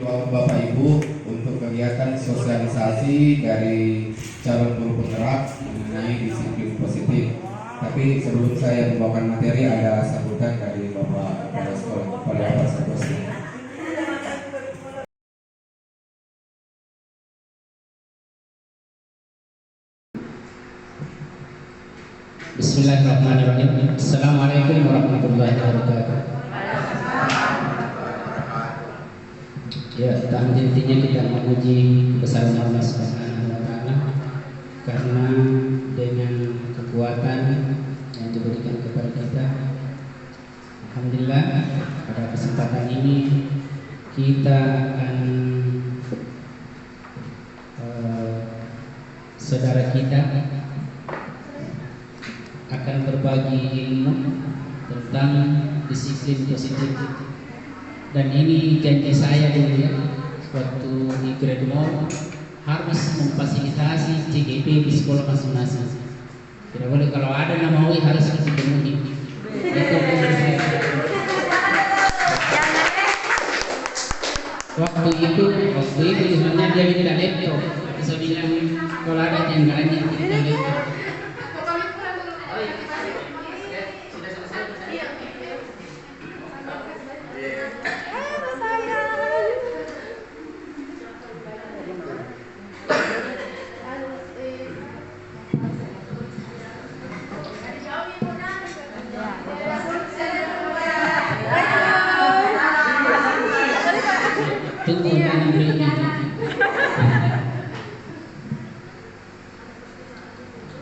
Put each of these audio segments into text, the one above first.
Bapak Ibu untuk kegiatan sosialisasi dari calon guru penggerak mengenai disiplin positif. Tapi sebelum saya membawakan materi, ada sambutan dari Bapak Kepala Sekolah Kepala Persatuan. Bismillahirrahmanirrahim. Assalamualaikum warahmatullahi wabarakatuh. Ya, tak henti-hentinya kita memuji kebesaran Allah Subhanahu wa Ta'ala, karena dengan kekuatan yang diberikan kepada kita, alhamdulillah pada kesempatan ini kita akan saudara kita akan berbagi ilmu tentang disiplin positif. Dan ini janji saya dulu ya, waktu di Grade Mall harus memfasilitasi CGP di sekolah masing-masing. Tidak boleh kalau ada nama UI harus dipenuhi. Itu saya. Waktu itu sebenarnya dia minta laptop. Saya bilang kalau ada yang lain yang minta laptop.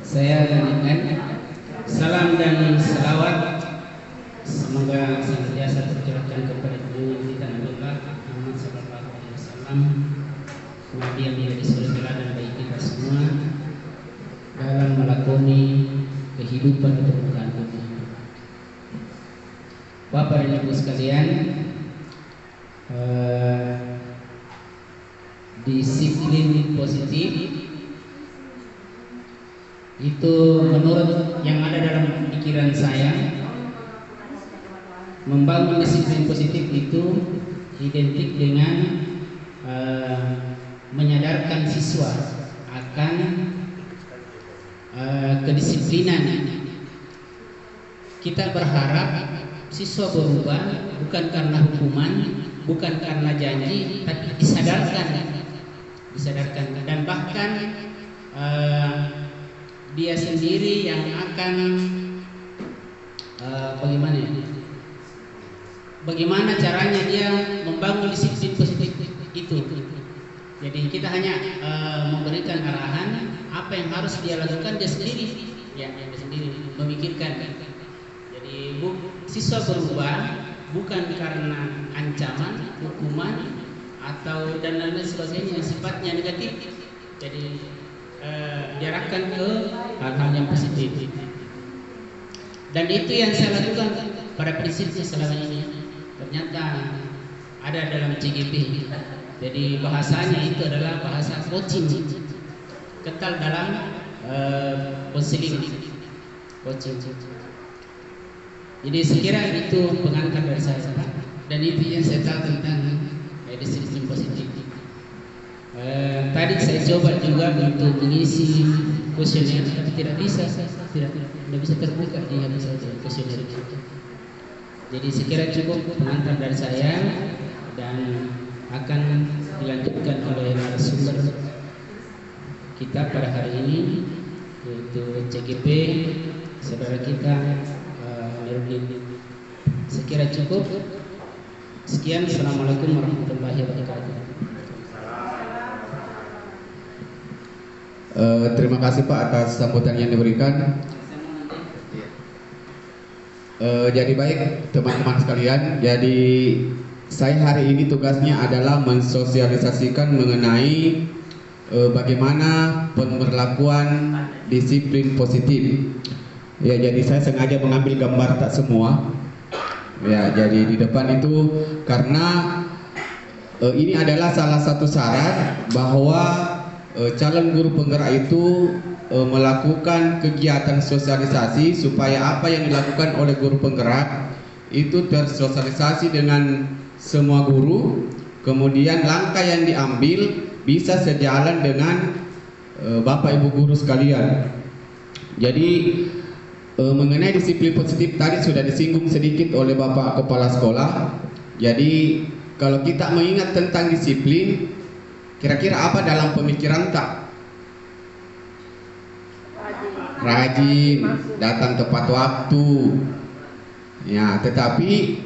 Saya lanjutkan. Salam dan selawat semoga senantiasa tercurahkan kepada junjungan kita Nabiullah Muhammad sallallahu alaihi wasallam, Nabi yang menjadi suri teladan bagi kita semua dalam melakoni kehidupan di permukaan bumi. Bapak dan Ibu sekalian, disiplin positif itu menurut yang ada dalam pikiran saya, membangun disiplin positif itu identik dengan menyadarkan siswa akan kedisiplinan. Kita berharap siswa berubah bukan karena hukuman, bukan karena janji, tapi disadarkan dan bahkan dia sendiri yang akan bagaimana caranya dia membangun disiplin positif itu. Jadi kita hanya memberikan arahan apa yang harus dia lakukan, dia sendiri memikirkan. Jadi siswa berubah bukan karena ancaman, hukuman atau dan lain sebagainya sifatnya negatif. Jadi diarahkan ke hal-hal yang positif. Dan itu yang saya lakukan pada prinsipnya selama ini. Ternyata ada dalam CGP. Jadi bahasanya itu adalah bahasa coaching, kental dalam counseling. Jadi sekira itu pengantar dari saya, dan itu yang saya tahu tentang disiplin positif. Tadi saya coba juga untuk mengisi kuesioner, tapi tidak bisa terbuka di hati saya kuesioner itu. Jadi sekira cukup pengantar dari saya dan akan dilanjutkan oleh narasumber kita pada hari ini, yaitu CGP saudara kita Nurudin. Sekira cukup. Sekian, assalamualaikum warahmatullahi wabarakatuh. Terima kasih Pak atas sambutan yang diberikan. Jadi baik teman-teman sekalian, jadi saya hari ini tugasnya adalah mensosialisasikan mengenai bagaimana pemberlakuan disiplin positif. Ya, jadi saya sengaja mengambil gambar tak semua. Ya, jadi di depan itu karena ini adalah salah satu syarat bahwa calon guru penggerak itu melakukan kegiatan sosialisasi supaya apa yang dilakukan oleh guru penggerak itu tersosialisasi dengan semua guru kemudian langkah yang diambil bisa sejalan dengan Bapak Ibu guru sekalian. Jadi mengenai disiplin positif tadi sudah disinggung sedikit oleh Bapak Kepala Sekolah. Jadi kalau kita mengingat tentang disiplin, kira-kira apa dalam pemikiran tak? Rajin, datang tepat waktu. Ya, tetapi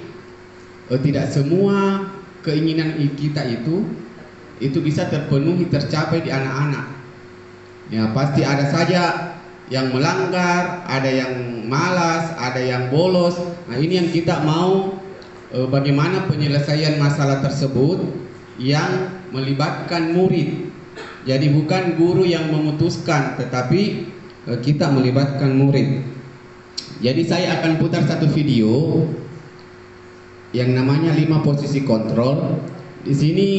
tidak semua keinginan kita itu bisa terpenuhi, tercapai di anak-anak. Ya, pasti ada saja yang melanggar, ada yang malas, ada yang bolos. Nah, ini yang kita mau bagaimana penyelesaian masalah tersebut yang melibatkan murid. Jadi bukan guru yang memutuskan, tetapi kita melibatkan murid. Jadi saya akan putar satu video yang namanya 5 posisi kontrol. Di sini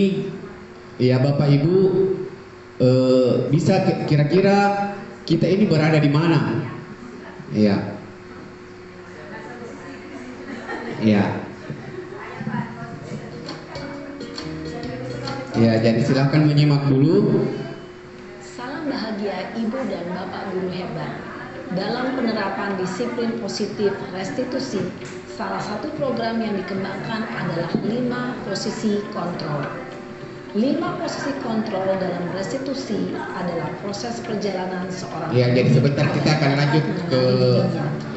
ya Bapak Ibu bisa kira-kira kita ini berada di mana? Ya. Ya. Ya, jadi silakan menyimak dulu. Salam bahagia Ibu dan Bapak guru hebat. Dalam penerapan disiplin positif restitusi, salah satu program yang dikembangkan adalah 5 posisi kontrol. 5 posisi kontrol dalam restitusi adalah proses perjalanan seorang. Ya, jadi sebentar kita akan lanjut ke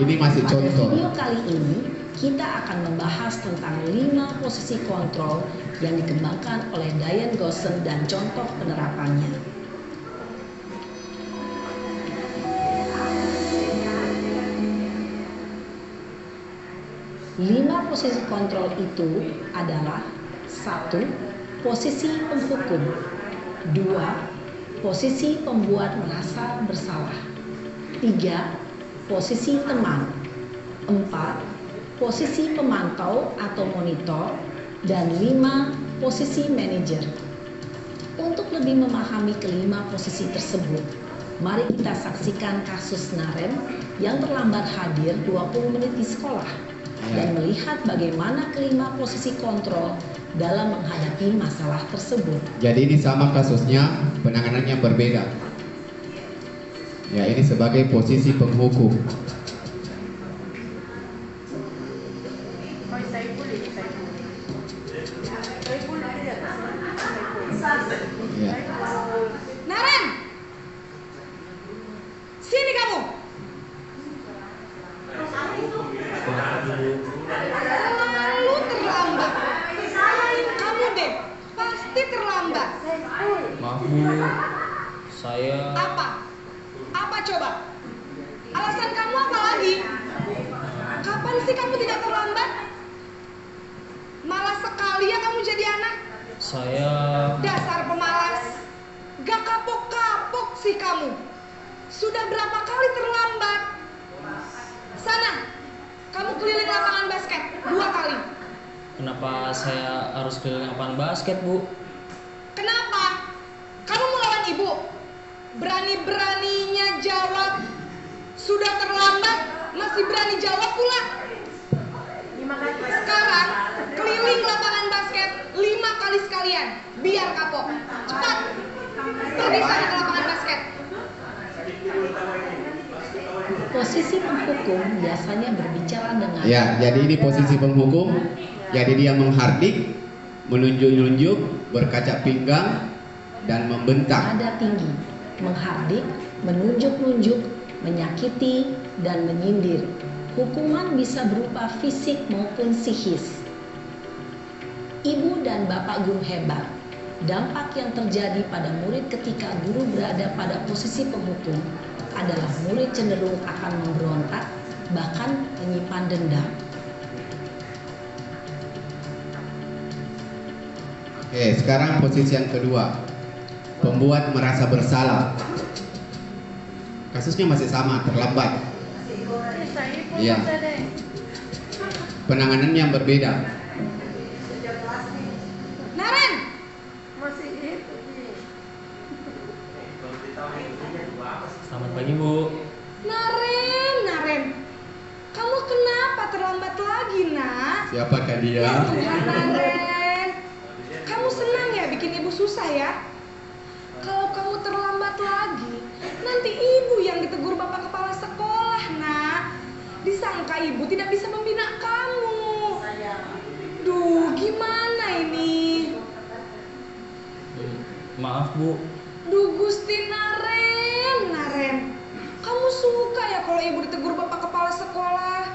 ini masih contoh. Pada video kali ini kita akan membahas tentang 5 posisi kontrol yang dikembangkan oleh Diane Gossen dan contoh penerapannya. 5 posisi kontrol itu adalah 1. Posisi penghukum, 2. Posisi pembuat merasa bersalah, 3. Posisi teman, 4. Posisi pemantau atau monitor, dan 5. Posisi manajer. Untuk lebih memahami kelima posisi tersebut, mari kita saksikan kasus Naren yang terlambat hadir 20 menit di sekolah dan melihat bagaimana kelima posisi kontrol dalam menghadapi masalah tersebut. Jadi ini sama kasusnya, penanganannya berbeda. Ya, ini sebagai posisi penghukum. Ya. Naren, sini kamu. Selalu terlambat. Kamu deh, pasti terlambat. Maaf Bu, saya... Apa? Apa coba? Alasan kamu apa lagi? Kapan sih kamu tidak terlambat? Malas sekali ya kamu jadi anak. Saya... Dasar pemalas. Gak kapok-kapok sih kamu. Sudah berapa kali terlambat? Sana, kamu keliling lapangan basket 2 kali. Kenapa saya harus keliling lapangan basket Bu? Kenapa? Kamu melawan ibu? Berani-beraninya jawab. Sudah terlambat, masih berani jawab pula. Sekarang, keliling lapangan basket 5 kali sekalian. Biar kapok. Cepat, pergi sana ke lapangan basket. Posisi penghukum biasanya berbicara dengan... Ya, jadi ini posisi penghukum. Jadi dia menghardik, menunjuk-nunjuk, berkaca pinggang, dan membentak. Nada tinggi, menghardik, menunjuk-nunjuk, menyakiti, dan menyindir. Hukuman bisa berupa fisik maupun psikis. Ibu dan Bapak guru hebat. Dampak yang terjadi pada murid ketika guru berada pada posisi penghukum adalah murid cenderung akan memberontak, bahkan menyimpan dendam. Oke, sekarang posisi yang kedua, pembuat merasa bersalah. Kasusnya masih sama, terlambat. Iya. Penanganan yang berbeda. Naren, Selamat pagi Bu. Naren, kamu kenapa terlambat lagi, nak? Siapakah dia? Ya Tuhan, Naren. Kamu senang ya bikin ibu susah ya? Kalau kamu terlambat lagi, nanti ibu yang ditegur bapak kepala sekolah, nak. Disangka ibu tidak bisa membina kamu. Duh, gimana ini? Maaf Bu. Duh, Gusti Naren. Kamu suka ya kalau ibu ditegur bapak kepala sekolah?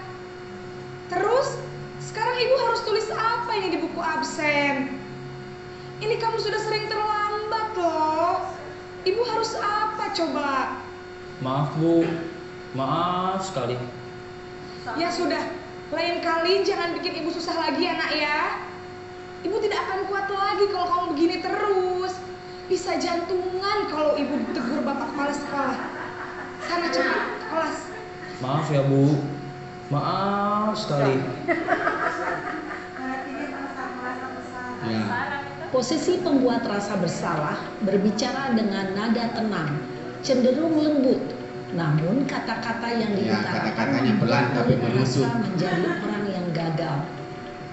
Terus, sekarang ibu harus tulis apa ini di buku absen? Ini kamu sudah sering terlambat loh. Ibu harus apa coba? Maaf Bu. Maaf sekali. Ya sudah, lain kali jangan bikin ibu susah lagi ya nak ya. Ibu tidak akan kuat lagi kalau kamu begini terus. Bisa jantungan kalau ibu tegur bapak kepala sekolah. Sana cepat ke kelas. Maaf ya Bu. Maaf sekali. Ya. Posisi pembuat rasa bersalah berbicara dengan nada tenang, cenderung lembut. Namun kata-kata yang diutarakan kata-katanya pelan tapi menusuk. menjadi orang yang gagal.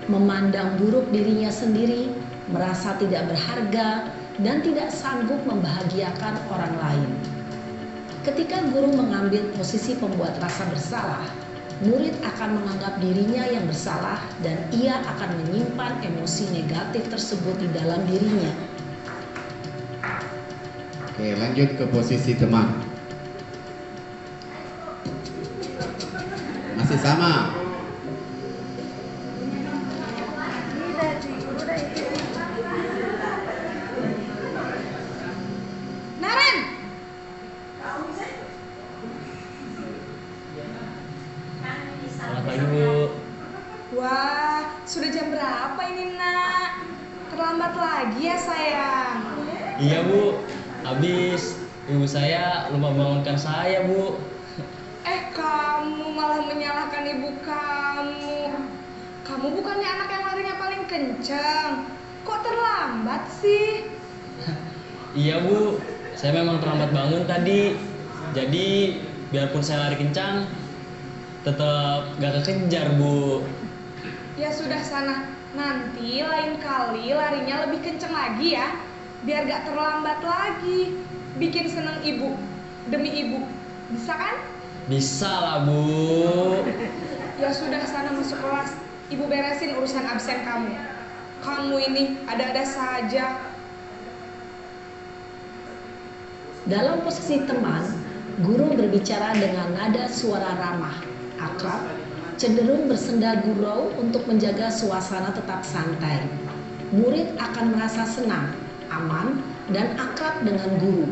Memandang buruk dirinya sendiri, merasa tidak berharga, dan tidak sanggup membahagiakan orang lain. Ketika guru mengambil posisi pembuat rasa bersalah, murid akan menganggap dirinya yang bersalah dan ia akan menyimpan emosi negatif tersebut di dalam dirinya. Oke, lanjut ke posisi teman. Masih sama. Naren, Selamat pagi Bu. wah, sudah jam berapa ini nak? Terlambat lagi ya sayang. Iya Bu. Habis ibu saya lupa bangunkan saya Bu. Kamu malah menyalahkan ibu kamu. Kamu bukannya anak yang larinya paling kencang. Kok terlambat sih? Iya Bu. Saya memang terlambat bangun tadi. Jadi biarpun saya lari kencang, tetap gak kekejar Bu. Ya sudah sana. Nanti lain kali larinya lebih kencang lagi ya. Biar gak terlambat lagi. Bikin seneng ibu. Demi ibu. Bisa kan? Bisa lah Bu. Ya sudah sana masuk kelas. Ibu beresin urusan absen kamu. Kamu ini ada-ada saja. Dalam posisi teman, guru berbicara dengan nada suara ramah, akrab, cenderung bersenda gurau untuk menjaga suasana tetap santai. Murid akan merasa senang, aman, dan akrab dengan guru.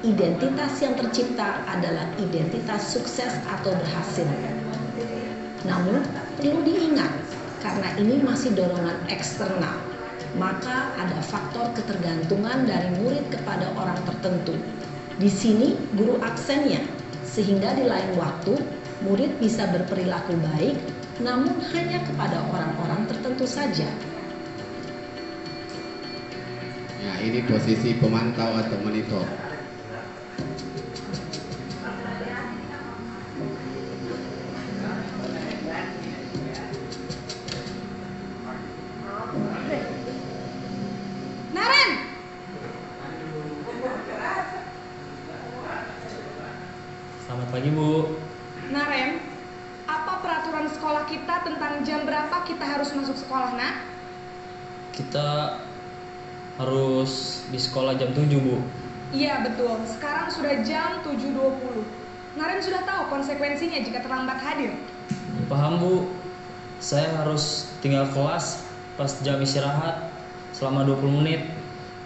Identitas yang tercipta adalah identitas sukses atau berhasil. Namun, perlu diingat, karena ini masih dorongan eksternal, maka ada faktor ketergantungan dari murid kepada orang tertentu. Di sini guru aksennya, sehingga di lain waktu murid bisa berperilaku baik, namun hanya kepada orang-orang tertentu saja. Ya, ini posisi pemantau atau monitor. Naren, Selamat pagi Bu. Naren, apa peraturan sekolah kita tentang jam berapa kita harus masuk sekolah, nak? Kita harus di sekolah jam 7 Bu. Iya betul, sekarang sudah jam 7.20. Naren sudah tahu konsekuensinya jika terlambat hadir. Paham Bu. Saya harus tinggal kelas pas jam istirahat selama 20 menit.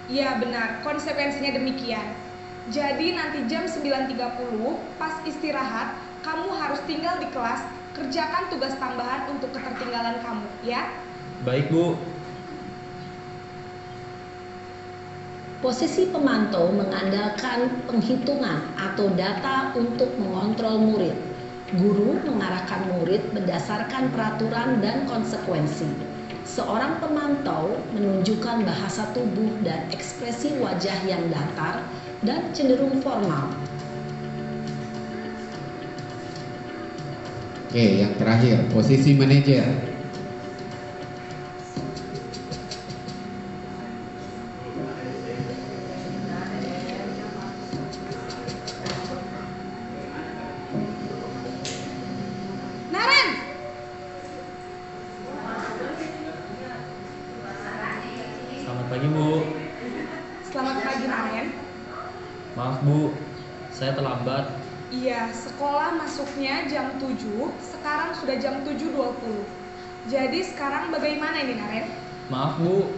Iya benar, konsekuensinya demikian. Jadi nanti jam 9.30 pas istirahat, kamu harus tinggal di kelas, kerjakan tugas tambahan untuk ketertinggalan kamu, ya? Baik Bu. Posisi pemantau mengandalkan penghitungan atau data untuk mengontrol murid. Guru mengarahkan murid berdasarkan peraturan dan konsekuensi. Seorang pemantau menunjukkan bahasa tubuh dan ekspresi wajah yang datar dan cenderung formal. Oke, yang terakhir, posisi manajer. Maaf Bu, saya terlambat. Iya, sekolah masuknya jam 7, sekarang sudah jam 7.20. Jadi sekarang bagaimana ini Naren? Maaf Bu,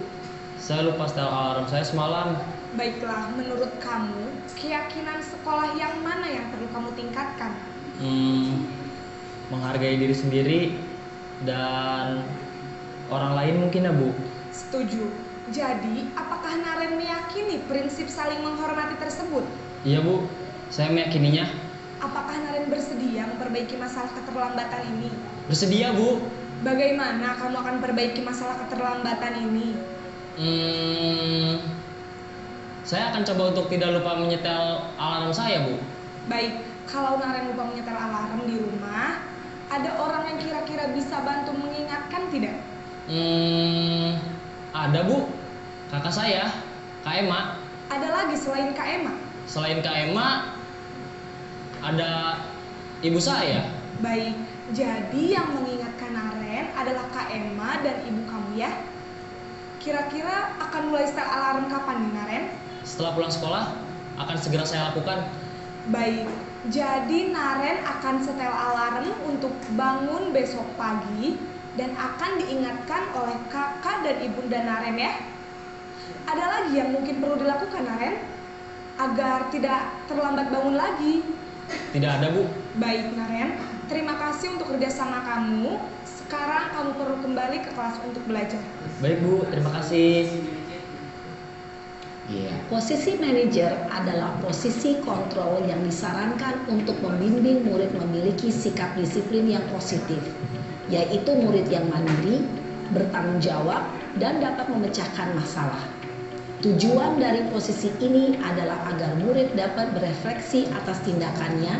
saya lupa setel alarm saya semalam. Baiklah, menurut kamu, keyakinan sekolah yang mana yang perlu kamu tingkatkan? Menghargai diri sendiri dan orang lain mungkin ya Bu. Setuju. Jadi, apakah Naren meyakini prinsip saling menghormati tersebut? Iya Bu, saya meyakininya. Apakah Naren bersedia memperbaiki masalah keterlambatan ini? Bersedia Bu. Bagaimana kamu akan perbaiki masalah keterlambatan ini? Saya akan coba untuk tidak lupa menyetel alarm saya Bu. Baik, kalau Naren lupa menyetel alarm di rumah, ada orang yang kira-kira bisa bantu mengingatkan tidak? Ada Bu, kakak saya, Kak Emma. Ada lagi selain Kak Emma? Selain Kak Emma, ada ibu saya. Baik, jadi yang mengingatkan Naren adalah Kak Emma dan ibu kamu ya? Kira-kira akan mulai setel alarm kapan nih Naren? Setelah pulang sekolah, akan segera saya lakukan. Baik, jadi Naren akan setel alarm untuk bangun besok pagi dan akan diingatkan oleh kakak dan ibunda Naren ya. Ada lagi yang mungkin perlu dilakukan Naren agar tidak terlambat bangun lagi? Tidak ada Bu. Baik Naren, terima kasih untuk kerjasama kamu. Sekarang kamu perlu kembali ke kelas untuk belajar. Baik Bu, terima kasih. Iya. Posisi manajer adalah posisi kontrol yang disarankan untuk membimbing murid memiliki sikap disiplin yang positif, yaitu murid yang mandiri, bertanggung jawab, dan dapat memecahkan masalah. Tujuan dari posisi ini adalah agar murid dapat berefleksi atas tindakannya.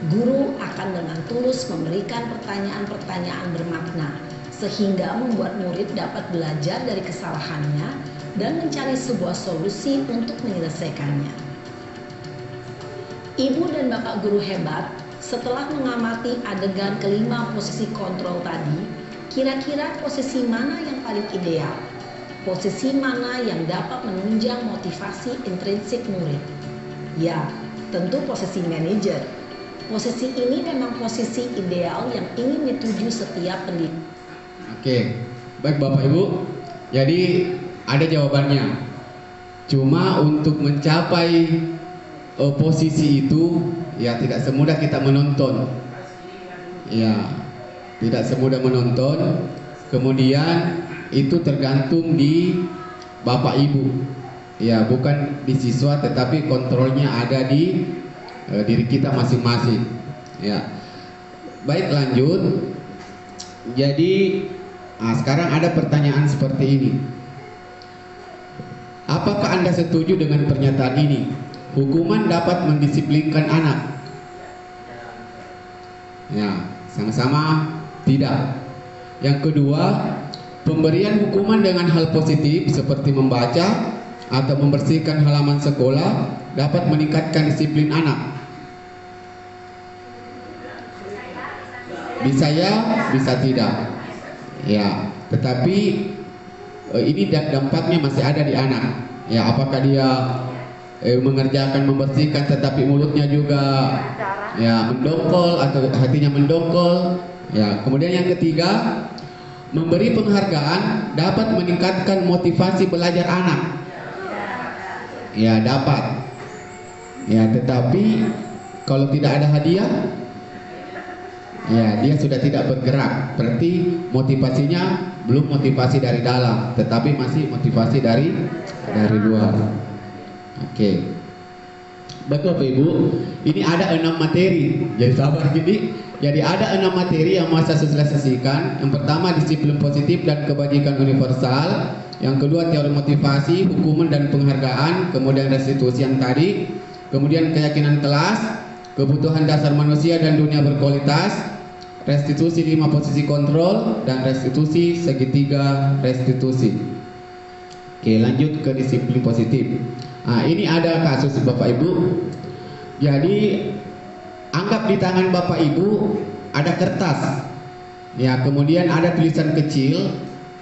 Guru akan dengan tulus memberikan pertanyaan-pertanyaan bermakna, sehingga membuat murid dapat belajar dari kesalahannya dan mencari sebuah solusi untuk menyelesaikannya. Ibu dan bapak guru hebat, setelah mengamati adegan kelima posisi kontrol tadi, kira-kira posisi mana yang paling ideal? Posisi mana yang dapat menunjang motivasi intrinsik murid? Ya, tentu posisi manajer. Posisi ini memang posisi ideal yang ingin dituju setiap pendidik. Oke, baik Bapak Ibu. Jadi ada jawabannya. Cuma untuk mencapai posisi itu, ya tidak semudah kita menonton. Ya, tidak semudah menonton. Kemudian itu tergantung di Bapak Ibu. Ya, bukan di siswa, tetapi kontrolnya ada di diri kita masing-masing. Ya, baik lanjut. Jadi, sekarang ada pertanyaan seperti ini. Apakah Anda setuju dengan pernyataan ini? Hukuman dapat mendisiplinkan anak. Ya, sama-sama tidak. Yang kedua, pemberian hukuman dengan hal positif seperti membaca atau membersihkan halaman sekolah dapat meningkatkan disiplin anak. Bisa ya, bisa tidak. Ya, tetapi ini dampaknya masih ada di anak. Ya, apakah dia mengerjakan membersihkan tetapi mulutnya juga ya mendongkol atau hatinya mendongkol. Ya, kemudian yang ketiga, memberi penghargaan dapat meningkatkan motivasi belajar anak. Ya, dapat. Ya, tetapi kalau tidak ada hadiah, ya dia sudah tidak bergerak. Berarti motivasinya belum motivasi dari dalam, tetapi masih motivasi dari luar. Oke. Baik Bapak Ibu, ini ada 6 materi. Jadi sabar gini. Jadi ada 6 materi yang mau saya sosialisasikan. Yang pertama disiplin positif dan kebajikan universal. Yang kedua teori motivasi, hukuman dan penghargaan. Kemudian restitusi yang tadi. Kemudian keyakinan kelas, kebutuhan dasar manusia dan dunia berkualitas. Restitusi 5 posisi kontrol dan restitusi segitiga restitusi. Oke, lanjut ke disiplin positif. Nah, ini ada kasus Bapak Ibu. Jadi anggap di tangan Bapak Ibu ada kertas. Ya, kemudian ada tulisan kecil.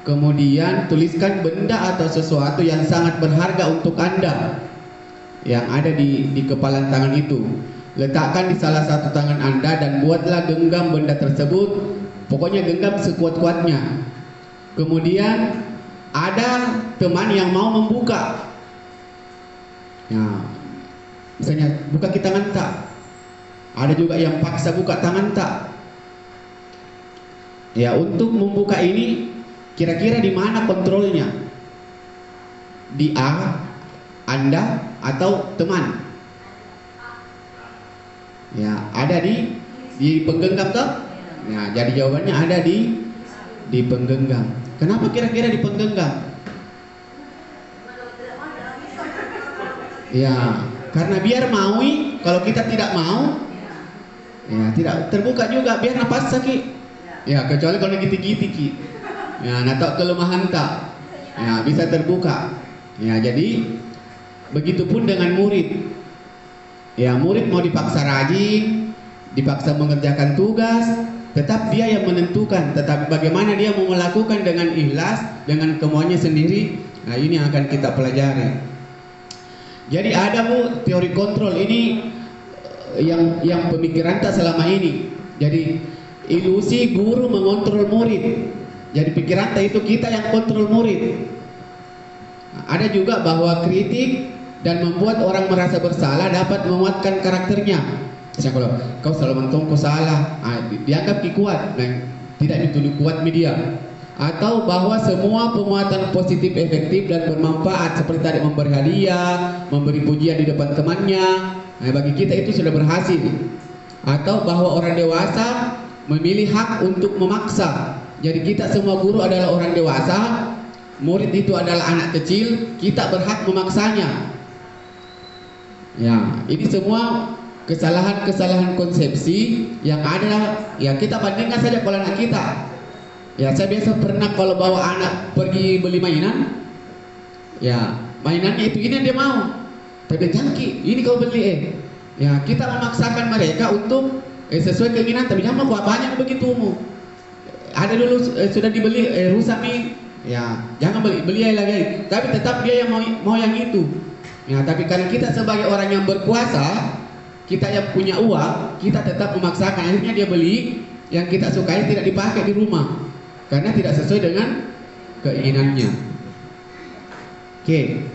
Kemudian tuliskan benda atau sesuatu yang sangat berharga untuk Anda. yang ada di kepala tangan itu. Letakkan di salah satu tangan Anda dan buatlah genggam benda tersebut. Pokoknya genggam sekuat-kuatnya. Kemudian ada teman yang mau membuka. Ya, misalnya buka ke tangan tak. Ada juga yang paksa buka tangan tak. Ya, untuk membuka ini kira-kira di mana kontrolnya? Di Anda atau teman? Ya, ada di penggenggam toh? Ya, jadi jawabannya ada di penggenggam. Kenapa kira-kira di penggenggam? Ya, karena biar maui, kalau kita tidak mau, ya tidak terbuka juga, biar napas sakit. Ya, kecuali kalau gitu-gitu. Ya, natak kelemahan tak. Ya, bisa terbuka. Ya, jadi begitupun dengan murid. Ya, murid mau dipaksa rajin, dipaksa mengerjakan tugas, tetap dia yang menentukan. Tetapi bagaimana dia mau melakukan dengan ikhlas, dengan kemauannya sendiri. Nah, ini yang akan kita pelajari. Jadi ada Bu teori kontrol ini yang pemikiran tak selama ini. Jadi ilusi guru mengontrol murid. Jadi pikiran tak itu kita yang kontrol murid. Nah, ada juga bahwa kritik dan membuat orang merasa bersalah dapat menguatkan karakternya. Misalnya kalau kau selalu mentong kau salah, dianggap kuat, nah, tidak dituduh kuat media. Atau bahwa semua penguatan positif efektif dan bermanfaat seperti tadi memberi hadiah, memberi pujian di depan temannya, nah, bagi kita itu sudah berhasil. Atau bahwa orang dewasa memilih hak untuk memaksa. Jadi kita semua guru adalah orang dewasa, murid itu adalah anak kecil, kita berhak memaksanya. Ya, ini semua kesalahan-kesalahan konsepsi yang ada. Ya, kita bandingkan saja kalau anak kita. Ya, saya biasa pernah kalau bawa anak pergi beli mainan, ya mainannya itu ini yang dia mau. Tapi jangki, ini kau beli Ya, kita memaksakan mereka untuk sesuai keinginan. Tapi jangan mau banyak begitumu. Ada dulu sudah dibeli rusak nih. Ya, jangan beli lagi. Tapi tetap dia yang mau yang itu. Ya, tapi karena kita sebagai orang yang berkuasa, kita yang punya uang, kita tetap memaksakan. Akhirnya dia beli yang kita sukai tidak dipakai di rumah karena tidak sesuai dengan keinginannya. Oke.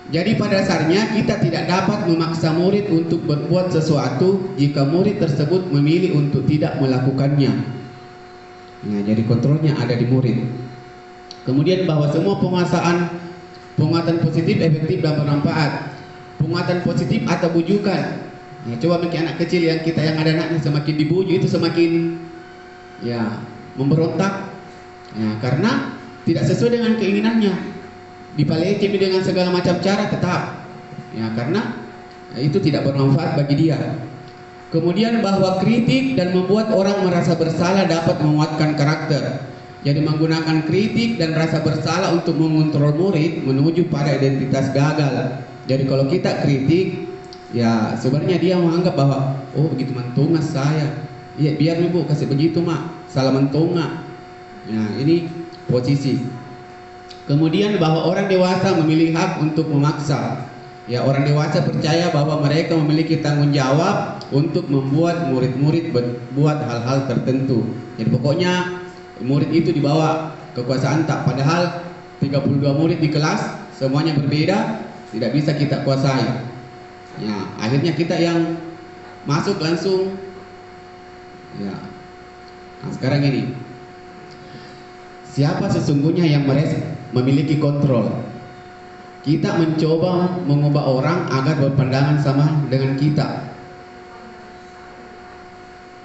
Jadi pada dasarnya kita tidak dapat memaksa murid untuk berbuat sesuatu jika murid tersebut memilih untuk tidak melakukannya. Nah, jadi kontrolnya ada di murid. Kemudian bahwa semua penguatan positif efektif dan bermanfaat. Penguatan positif atau bujukan. Nah, coba bagi anak kecil yang ada anaknya semakin dibujuk itu semakin ya memberontak. Ya, karena tidak sesuai dengan keinginannya. Dipaleci dengan segala macam cara tetap. Ya, karena itu tidak bermanfaat bagi dia. Kemudian bahwa kritik dan membuat orang merasa bersalah dapat menguatkan karakter. Jadi menggunakan kritik dan rasa bersalah untuk mengontrol murid menuju pada identitas gagal. Jadi kalau kita kritik, ya sebenarnya dia menganggap bahwa oh begitu mentungas saya. Iya biar ibu kasih begitu mak, salah mentunga. Ya ini posisi. Kemudian bahwa orang dewasa memilih hak untuk memaksa. Ya orang dewasa percaya bahwa mereka memiliki tanggung jawab untuk membuat murid-murid berbuat hal-hal tertentu. Jadi pokoknya murid itu dibawa kekuasaan tak, padahal 32 murid di kelas semuanya berbeda, tidak bisa kita kuasai. Ya, akhirnya kita yang masuk langsung. Ya. Nah, sekarang ini siapa sesungguhnya yang memiliki kontrol? Kita mencoba mengubah orang agar berpandangan sama dengan kita.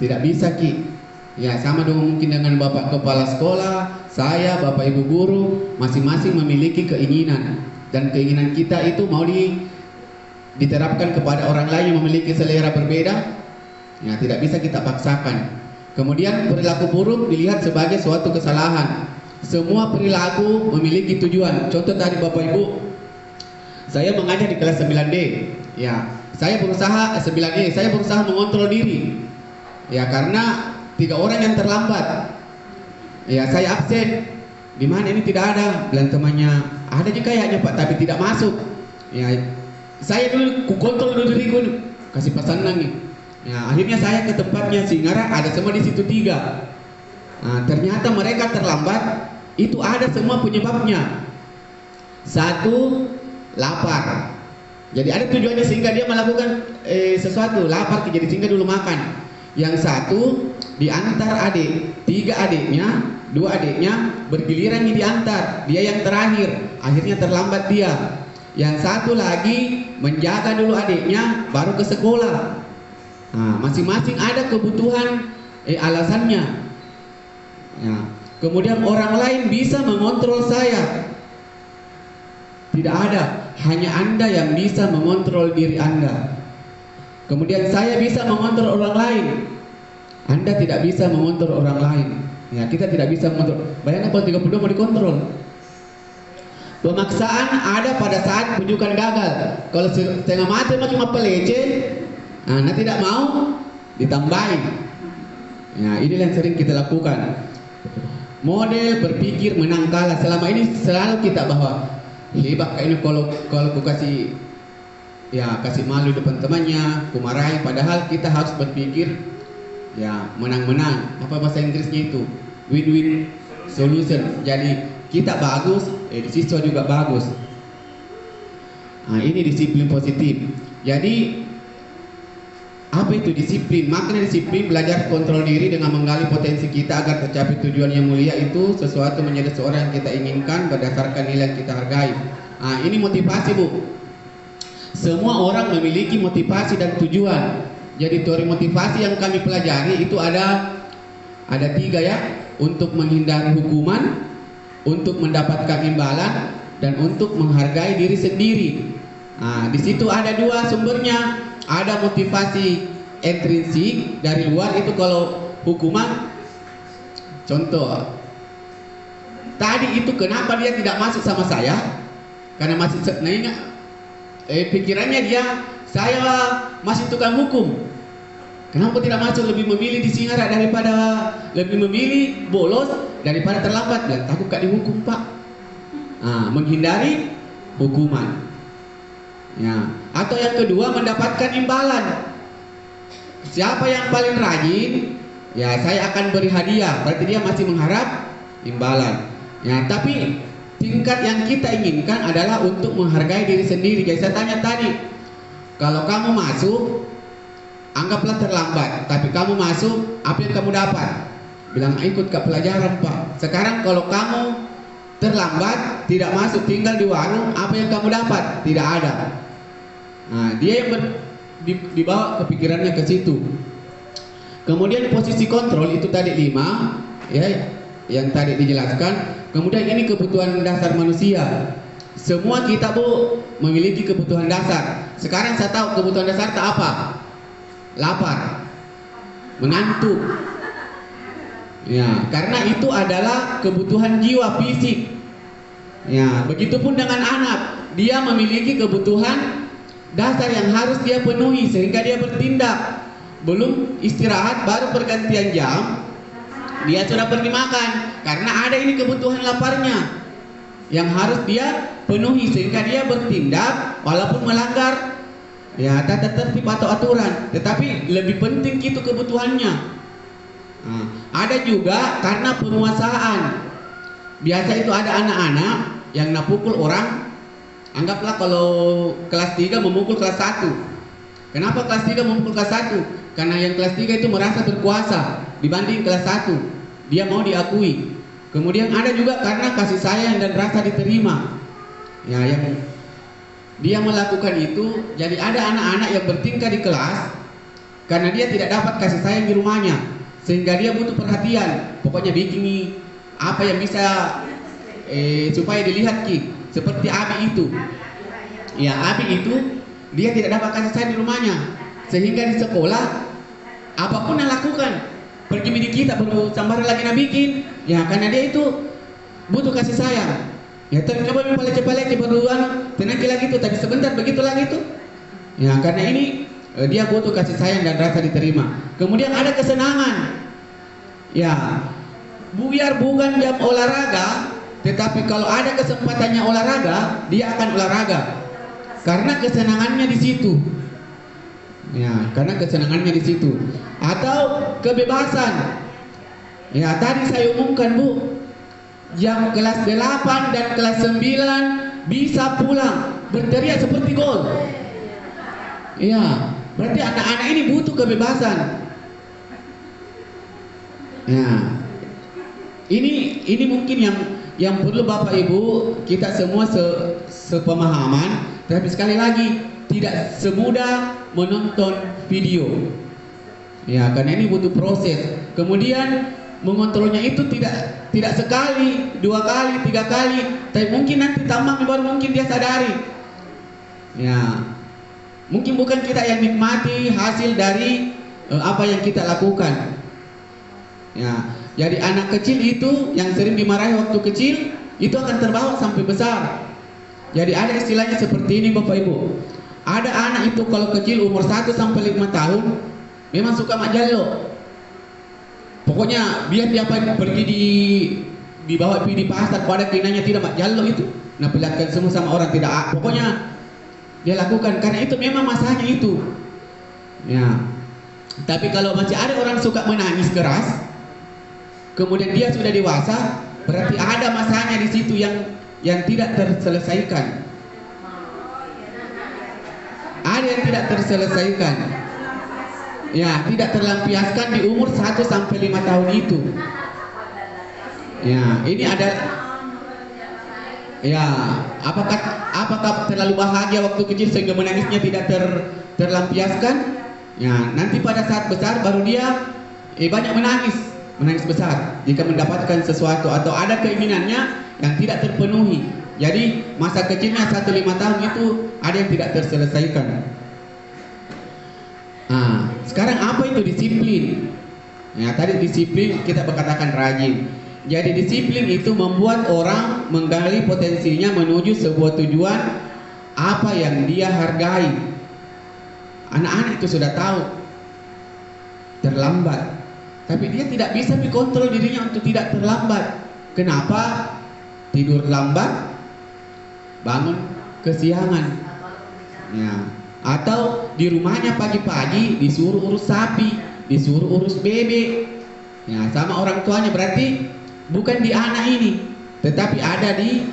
Tidak bisa Ki. Ya sama dong mungkin dengan bapak kepala sekolah, saya, bapak ibu guru, masing-masing memiliki keinginan. Dan keinginan kita itu mau diterapkan kepada orang lain yang memiliki selera berbeda. Ya tidak bisa kita paksakan. Kemudian perilaku buruk dilihat sebagai suatu kesalahan. Semua perilaku memiliki tujuan. Contoh tadi bapak ibu, saya mengajar di kelas 9D. Ya, saya berusaha 9E, saya berusaha mengontrol diri. Ya, karena 3 orang yang terlambat. Ya, saya absen. Di mana ini tidak ada? Bilang temannya, ada juga kayaknya Pak, tapi tidak masuk. Ya, Saya dulu ku kontrol dulu diriku, kasih pesanan nih. Ya, akhirnya saya ke tempatnya Singgara, ada semua di situ 3. Nah, ternyata mereka terlambat, itu ada semua penyebabnya. 1, lapar. Jadi ada tujuannya sehingga dia melakukan sesuatu, lapar jadi sehingga dulu makan. Yang 1 diantar adik, 3 adiknya, 2 adiknya bergiliran diantar, dia yang terakhir, akhirnya terlambat dia. Yang 1 lagi menjaga dulu adiknya baru ke sekolah. Nah, masing-masing ada kebutuhan alasannya. Ya. Kemudian orang lain bisa mengontrol saya. Tidak ada, hanya Anda yang bisa mengontrol diri Anda. Kemudian saya bisa mengontrol orang lain. Anda tidak bisa mengontrol orang lain. Ya, kita tidak bisa mengontrol. Bayangkan kalau 32 mau dikontrol. Pemaksaan ada pada saat kunjungan gagal. Kalau setengah mati cuma pelece, nah tidak mau ditambahin. Ya, inilah yang sering kita lakukan. Model berpikir menang kalah. Selama ini selalu kita bahwa hebat kayak ini kalau ku kasih malu depan temannya, ku marahi. Padahal kita harus berpikir ya menang-menang. Apa bahasa Inggrisnya itu? Win-win solution. Jadi kita bagus, siswa juga bagus. Nah, ini disiplin positif. Jadi apa itu disiplin? Makna disiplin belajar kontrol diri dengan menggali potensi kita agar tercapai tujuan yang mulia, itu sesuatu menjadi seorang yang kita inginkan berdasarkan nilai yang kita hargai. Nah, ini motivasi, Bu. Semua orang memiliki motivasi dan tujuan. Jadi teori motivasi yang kami pelajari itu ada 3 ya, untuk menghindari hukuman, untuk mendapatkan imbalan, dan untuk menghargai diri sendiri. Nah, di situ ada 2 sumbernya. Ada motivasi intrinsik dari luar, itu kalau hukuman. Contoh, tadi itu kenapa dia tidak masuk sama saya? Karena masih pikirannya dia, saya masih tukang hukum. Kenapa tidak masuk? Lebih memilih disingara daripada, lebih memilih bolos daripada terlambat. Dan takut gak dihukum, Pak. Nah, menghindari hukuman. Ya. Atau yang kedua, mendapatkan imbalan. Siapa yang paling rajin, ya saya akan beri hadiah. Berarti dia masih mengharap imbalan. Ya, tapi tingkat yang kita inginkan adalah untuk menghargai diri sendiri. Jadi saya tanya tadi, kalau kamu masuk, anggaplah terlambat, tapi kamu masuk, apa yang kamu dapat? Bilang ikut ke pelajaran, Pak. Sekarang kalau kamu terlambat, tidak masuk, tinggal di warung, apa yang kamu dapat? Tidak ada. Nah, dia yang dibawa kepikirannya ke situ. Kemudian posisi kontrol itu tadi 5, ya, yang tadi dijelaskan. Kemudian ini kebutuhan dasar manusia. Semua kita, Bu, memiliki kebutuhan dasar. Sekarang saya tahu kebutuhan dasar tak apa? Lapar, mengantuk. Ya, karena itu adalah kebutuhan jiwa fisik. Ya, begitupun dengan anak, dia memiliki kebutuhan dasar yang harus dia penuhi sehingga dia bertindak. Belum istirahat, baru pergantian jam dia sudah pergi makan, karena ada ini kebutuhan laparnya yang harus dia penuhi sehingga dia bertindak walaupun melanggar ya tata tertib atau aturan, tetapi lebih penting itu kebutuhannya. Nah, ada juga karena penguasaan. Biasa itu ada anak-anak yang napukul orang. Anggaplah kalau kelas 3 memukul kelas 1. Kenapa kelas 3 memukul kelas 1? Karena yang kelas 3 itu merasa berkuasa dibanding kelas 1. Dia mau diakui. Kemudian ada juga karena kasih sayang dan rasa diterima. Ya, yang dia melakukan itu. Jadi ada anak-anak yang bertingkah di kelas karena dia tidak dapat kasih sayang di rumahnya, sehingga dia butuh perhatian. Pokoknya bikin apa yang bisa supaya dilihat Ki. Seperti Abi itu. Ya, Abi itu dia tidak dapat kasih sayang di rumahnya, sehingga di sekolah apapun yang lakukan, pergi midi kita baru sambar lagi bikin. Ya, karena dia itu butuh kasih sayang. Ya, coba palece-palece baru tenang lagi itu, tapi sebentar begitu lagi itu. Ya, karena ini dia butuh kasih sayang dan rasa diterima. Kemudian ada kesenangan. Ya, biar bukan jam olahraga, tetapi kalau ada kesempatannya olahraga, dia akan olahraga. karena kesenangannya di situ. Ya, karena kesenangannya di situ. Atau kebebasan. Ya, tadi saya umumkan, Bu, yang kelas 8 dan kelas 9 bisa pulang berteriak seperti gol. Ya, berarti anak-anak ini butuh kebebasan. Ya, ini mungkin yang perlu Bapak Ibu kita semua sepemahaman. Tapi sekali lagi tidak semudah menonton video. Ya, karena ini butuh proses. Kemudian mengontrolnya itu tidak sekali, 2 kali, 3 kali, tapi mungkin nanti tamat baru mungkin dia sadari. Ya, mungkin bukan kita yang nikmati hasil dari apa yang kita lakukan. Ya, jadi anak kecil itu yang sering dimarahi waktu kecil itu akan terbawa sampai besar. Jadi ada istilahnya seperti ini Bapak Ibu. Ada anak itu kalau kecil umur 1 sampai 5 tahun memang suka majallo. Pokoknya biar dia pergi dibawa pergi di pasar, pada kinanya tidak majallo itu. Nah, perlihatkan semua sama orang tidak. Pokoknya dia lakukan karena itu memang masanya itu. Ya. Tapi kalau masih ada orang suka menangis keras, kemudian dia sudah dewasa, berarti ada masanya di situ yang tidak terselesaikan. Ada yang tidak terselesaikan. Ya, tidak terlampiaskan di umur 1 sampai 5 tahun itu. Ya, ini ada. Ya, apakah terlalu bahagia waktu kecil sehingga menangisnya tidak terlampiaskan? Ya, nanti pada saat besar baru dia banyak menangis besar jika mendapatkan sesuatu atau ada keinginannya yang tidak terpenuhi. Jadi masa kecilnya 1-5 tahun itu ada yang tidak terselesaikan. Nah, sekarang apa itu disiplin? Ya, tadi disiplin kita berkatakan rajin. Jadi disiplin itu membuat orang menggali potensinya menuju sebuah tujuan apa yang dia hargai. Anak-anak itu sudah tahu terlambat, tapi dia tidak bisa dikontrol dirinya untuk tidak terlambat. Kenapa? Tidur lambat, bangun kesiangan. Ya. Atau di rumahnya pagi-pagi disuruh urus sapi, disuruh urus bebek. Ya, sama orang tuanya, berarti bukan di anak ini, tetapi ada di